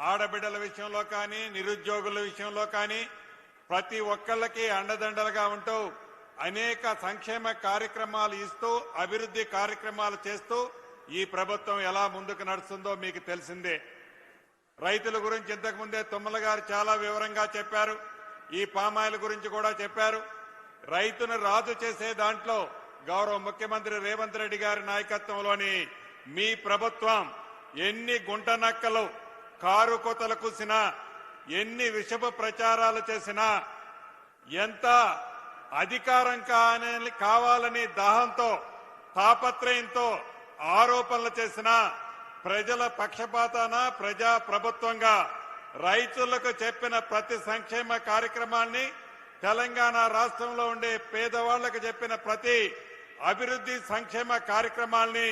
ఆడబిడ్డల విషయంలో కానీ నిరుద్యోగుల విషయంలో కానీ ప్రతి ఒక్కళ్ళకి అండదండలుగా ఉంటూ అనేక సంక్షేమ కార్యక్రమాలు ఇస్తూ అభివృద్ధి కార్యక్రమాలు చేస్తూ ఈ ప్రభుత్వం ఎలా ముందుకు నడుస్తుందో మీకు తెలిసిందే. రైతుల గురించి ఇంతకుముందే తుమ్మల గారు చాలా వివరంగా చెప్పారు. ఈ పామాయిల్ గురించి కూడా చెప్పారు. రైతును రాజు చేసే దాంట్లో గౌరవ ముఖ్యమంత్రి రేవంత్ రెడ్డి గారి నాయకత్వంలోని మీ ప్రభుత్వం ఎన్ని గుంటనక్కలు కారు కోతలు కూసినా, ఎన్ని విషపు ప్రచారాలు చేసినా, ఎంత అధికారం కావాలని దాహంతో తాపత్రయంతో ఆరోపణలు చేసినా ప్రజల పక్షపాతాన ప్రజా ప్రభుత్వంగా రైతులకు చెప్పిన ప్రతి సంక్షేమ కార్యక్రమాన్ని, తెలంగాణ రాష్ట్రంలో ఉండే పేదవాళ్లకు చెప్పిన ప్రతి అభివృద్ధి సంక్షేమ కార్యక్రమాల్ని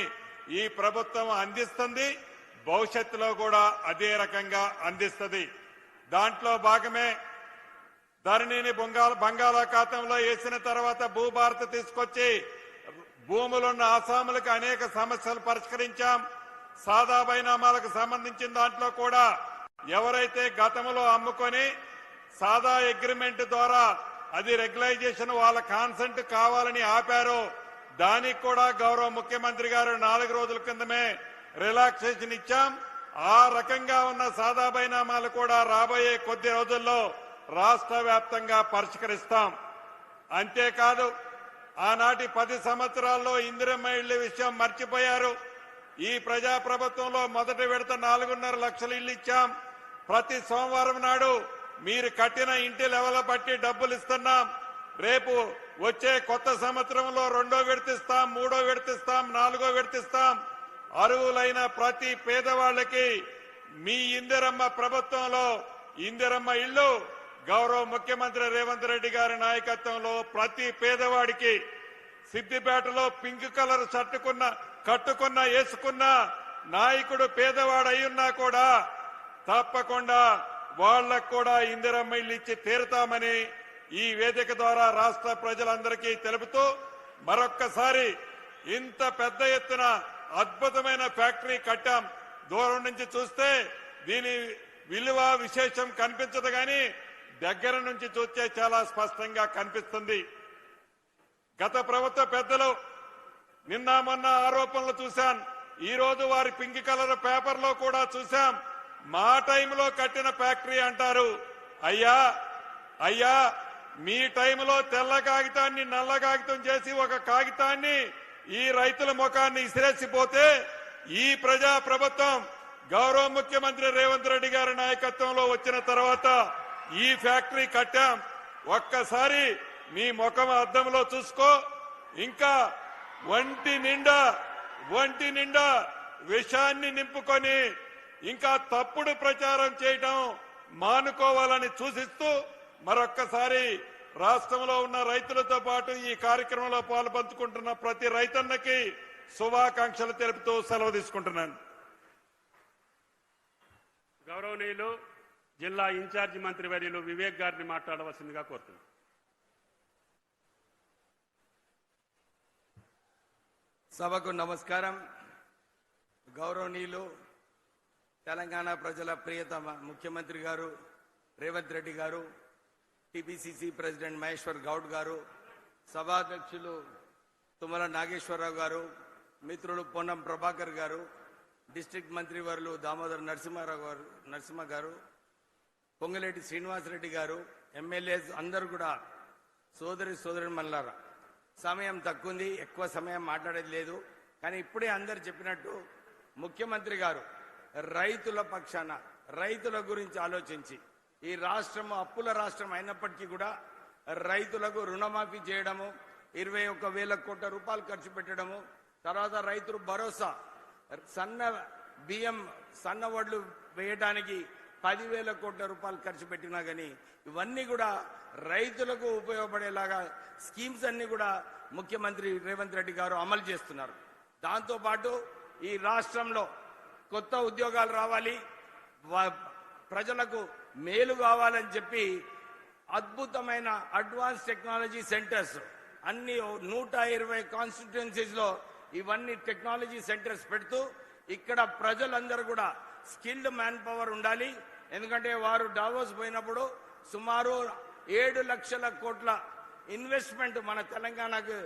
ఈ ప్రభుత్వం అందిస్తుంది. భవిష్యత్తులో కూడా అదే రకంగా అందిస్తుంది. దాంట్లో భాగమే ధరణిని బంగాళాఖాతంలో వేసిన తర్వాత భూభారత తీసుకొచ్చి భూములున్న ఆసాములకు అనేక సమస్యలు పరిష్కరించాం. సాదా బైనామాలకు సంబంధించిన దాంట్లో కూడా ఎవరైతే గతంలో అమ్ముకొని సాదా అగ్రిమెంట్ ద్వారా అది రెగ్యులైజేషన్ వాళ్ళ కాన్సెంట్ కావాలని ఆపారో దానికి కూడా గౌరవ ముఖ్యమంత్రి గారు 4 రోజుల కిందమే రిలాక్సేషన్ ఇచ్చాం. ఆ రకంగా ఉన్న సాదా బైనామాలు కూడా రాబోయే కొద్ది రోజుల్లో రాష్ట్ర వ్యాప్తంగా పరిష్కరిస్తాం. అంతేకాదు, ఆనాటి 10 సంవత్సరాల్లో ఇందిరమ్మ ఇళ్ల విషయం మర్చిపోయారు. ఈ ప్రజా ప్రభుత్వంలో మొదటి విడత 4.5 లక్షల ఇళ్లు ఇచ్చాం. ప్రతి సోమవారం నాడు మీరు కట్టిన ఇంటి లెవెల్ బట్టి డబ్బులు ఇస్తున్నాం. రేపు వచ్చే కొత్త సంవత్సరంలో 2వ విడతిస్తాం, 3వ విడతిస్తాం, 4వ విడతిస్తాం. అర్హులైన ప్రతి పేదవాళ్లకి మీ ఇందిరమ్మ ప్రభుత్వంలో ఇందిరమ్మ ఇళ్లు గౌరవ ముఖ్యమంత్రి రేవంత్ రెడ్డి గారి నాయకత్వంలో ప్రతి పేదవాడికి సిద్దిపేటలో పింక్ కలర్ షర్ట్ కట్టుకున్న వేసుకున్న నాయకుడు పేదవాడు అయ్యున్నా కూడా తప్పకుండా వాళ్లకు కూడా ఇందిరమ్మ ఇల్లు ఇచ్చి తీరుతామని ఈ వేదిక ద్వారా రాష్ట్ర ప్రజలందరికీ తెలుపుతూ మరొక్కసారి ఇంత పెద్ద ఎత్తున అద్భుతమైన ఫ్యాక్టరీ కట్టాం. దూరం నుంచి చూస్తే దీని విలువ విశేషం కనిపించదు, కానీ దగ్గర నుంచి చూస్తే చాలా స్పష్టంగా కనిపిస్తుంది. గత ప్రభుత్వ పెద్దలు నిన్న మొన్న ఆరోపణలు చూశాం. ఈ రోజు వారి పింక్ కలర్ పేపర్లో కూడా చూశాం. మా టైంలో కట్టిన ఫ్యాక్టరీ అంటారు. అయ్యా మీ టైంలో తెల్ల కాగితాన్ని నల్ల కాగితం చేసి ఒక కాగితాన్ని ఈ రైతుల ముఖాన్ని ఇసిరేసిపోతే ఈ ప్రజా ప్రభుత్వం గౌరవ ముఖ్యమంత్రి రేవంత్ రెడ్డి గారి నాయకత్వంలో వచ్చిన తర్వాత ఈ ఫ్యాక్టరీ కట్టాం. ఒక్కసారి మీ ముఖం అద్దంలో చూసుకో. ఇంకా ఒంటి నిండా విషాన్ని నింపుకొని ఇంకా తప్పుడు ప్రచారం చేయడం మానుకోవాలని సూచిస్తూ మరొక్కసారి రాష్ట్రంలో ఉన్న రైతులతో పాటు ఈ కార్యక్రమంలో పాల్పంచుకుంటున్న ప్రతి రైతన్నకి శుభాకాంక్షలు తెలుపుతూ సెలవు తీసుకుంటున్నాను. గౌరవనీయులు జిల్లా ఇన్ఛార్జి మంత్రివర్యులు వివేక్ గారిని మాట్లాడవలసిందిగా కోరుతున్నాను. సభకు నమస్కారం. గౌరవనీయులు తెలంగాణ ప్రజల ప్రియతమ ముఖ్యమంత్రి గారు రేవంత్ రెడ్డి గారు, టీపీసీసీ ప్రెసిడెంట్ మహేశ్వర్ గౌడ్ గారు, సభాధ్యక్షులు తుమ్మల నాగేశ్వరరావు గారు, మిత్రులు పొన్నం ప్రభాకర్ గారు, డిస్ట్రిక్ట్ మంత్రివర్యులు దామోదర్ నరసింహ గారు, పొంగులేటి శ్రీనివాసరెడ్డి గారు, ఎమ్మెల్యేస్ అందరూ కూడా సోదరి మల్లారా, సమయం తక్కువ ఉంది, ఎక్కువ సమయం మాట్లాడేది లేదు. కానీ ఇప్పుడే అందరు చెప్పినట్టు ముఖ్యమంత్రి గారు రైతుల పక్షాన రైతుల గురించి ఆలోచించి ఈ రాష్ట్రం అప్పుల రాష్ట్రం అయినప్పటికీ కూడా రైతులకు రుణమాఫీ చేయడము, 21,000 కోట్ల రూపాయలు ఖర్చు పెట్టడము, తర్వాత రైతులు భరోసా సన్న బియ్యం సన్న వడ్లు వేయడానికి 10,000 కోట్ల రూపాయలు ఖర్చు పెట్టినా కానీ ఇవన్నీ కూడా రైతులకు ఉపయోగపడేలాగా స్కీమ్స్ అన్ని కూడా ముఖ్యమంత్రి రేవంత్ రెడ్డి గారు అమలు చేస్తున్నారు. దాంతోపాటు ఈ రాష్ట్రంలో కొత్త ఉద్యోగాలు రావాలి, ప్రజలకు మేలు కావాలని చెప్పి అద్భుతమైన అడ్వాన్స్ టెక్నాలజీ సెంటర్స్ అన్ని 120 కాన్స్టిట్యుయెన్సీస్ లో ఇవన్నీ టెక్నాలజీ సెంటర్స్ పెడుతూ ఇక్కడ ప్రజలందరూ కూడా స్కిల్డ్ మ్యాన్ పవర్ ఉండాలి. ఎందుకంటే వారు డావోస్ పోయినప్పుడు సుమారు 7 లక్షల కోట్ల ఇన్వెస్ట్మెంట్ మన తెలంగాణకు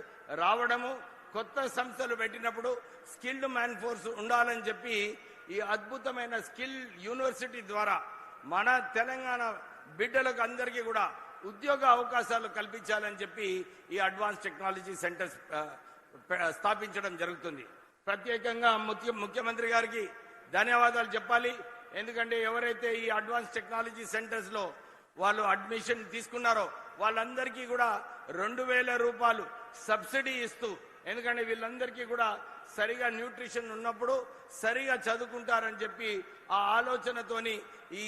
రావడము, కొత్త సంస్థలు పెట్టినప్పుడు స్కిల్డ్ మ్యాన్ ఫోర్స్ ఉండాలని చెప్పి ఈ అద్భుతమైన స్కిల్ యూనివర్సిటీ ద్వారా మన తెలంగాణ బిడ్డలకు అందరికీ కూడా ఉద్యోగ అవకాశాలు కల్పించాలని చెప్పి ఈ అడ్వాన్స్ టెక్నాలజీ సెంటర్స్ స్థాపించడం జరుగుతుంది. ప్రత్యేకంగా ముఖ్యమంత్రి గారికి ధన్యవాదాలు చెప్పాలి. ఎందుకంటే ఎవరైతే ఈ అడ్వాన్స్ టెక్నాలజీ సెంటర్స్ లో వాళ్ళు అడ్మిషన్ తీసుకున్నారో వాళ్ళందరికీ కూడా 2,000 రూపాయలు సబ్సిడీ ఇస్తూ, ఎందుకంటే వీళ్ళందరికీ కూడా సరిగా న్యూట్రిషన్ ఉన్నప్పుడు సరిగా చదువుకుంటారని చెప్పి ఆ ఆలోచనతోని ఈ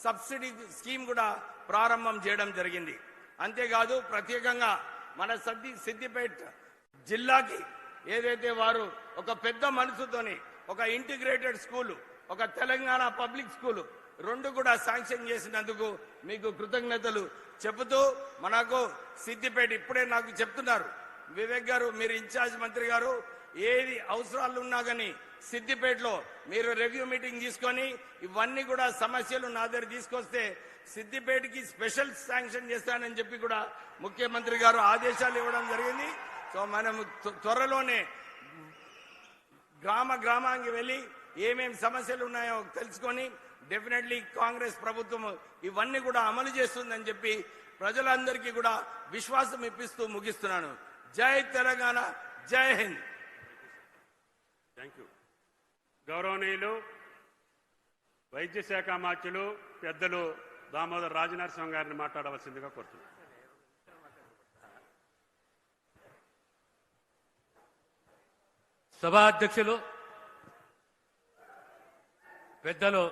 సబ్సిడీ స్కీమ్ కూడా ప్రారంభం చేయడం జరిగింది. అంతేకాదు ప్రత్యేకంగా మన సిద్దిపేట జిల్లాకి ఏదైతే వారు ఒక పెద్ద మనసుతోని ఒక ఇంటిగ్రేటెడ్ స్కూలు, ఒక తెలంగాణ పబ్లిక్ స్కూలు 2 కూడా శాంక్షన్ చేసినందుకు మీకు కృతజ్ఞతలు చెబుతూ, మనకు సిద్దిపేట ఇప్పుడే నాకు చెప్తున్నారు వివేక్ గారు, మీరు ఇన్ఛార్జ్ మంత్రి గారు, ఏది అవసరాలు ఉన్నా కానీ సిద్దిపేటలో మీరు రివ్యూ మీటింగ్ తీసుకొని ఇవన్నీ కూడా సమస్యలు నా దగ్గర తీసుకొస్తే సిద్దిపేటకి స్పెషల్ శాంక్షన్ చేస్తానని చెప్పి కూడా ముఖ్యమంత్రి గారు ఆదేశాలు ఇవ్వడం జరిగింది. సో మనం త్వరలోనే గ్రామానికి వెళ్ళి ఏమేమి సమస్యలు ఉన్నాయో తెలుసుకొని డెఫినెట్లీ కాంగ్రెస్ ప్రభుత్వం ఇవన్నీ కూడా అమలు చేస్తుందని చెప్పి ప్రజలందరికీ కూడా విశ్వాసం ఇప్పిస్తూ ముగిస్తున్నాను. జై తెలంగాణ, జై హింద్. Thank you. గౌరవనీయులు వైద్య శాఖ మాత్యులు పెద్దలు దామోదర్ రాజనరసింహ గారిని మాట్లాడవలసిందిగా కోరుతున్నాను. సభా అధ్యక్షులు పెద్దలు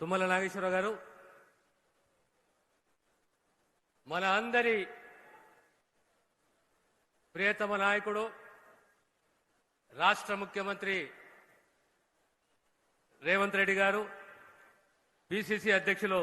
తుమ్మల నాగేశ్వరరావు గారు, మన అందరి ప్రియతమ నాయకుడు రాష్ట్ర ముఖ్యమంత్రి రేవంత్ రెడ్డి గారు, పిసిసి అధ్యక్షులు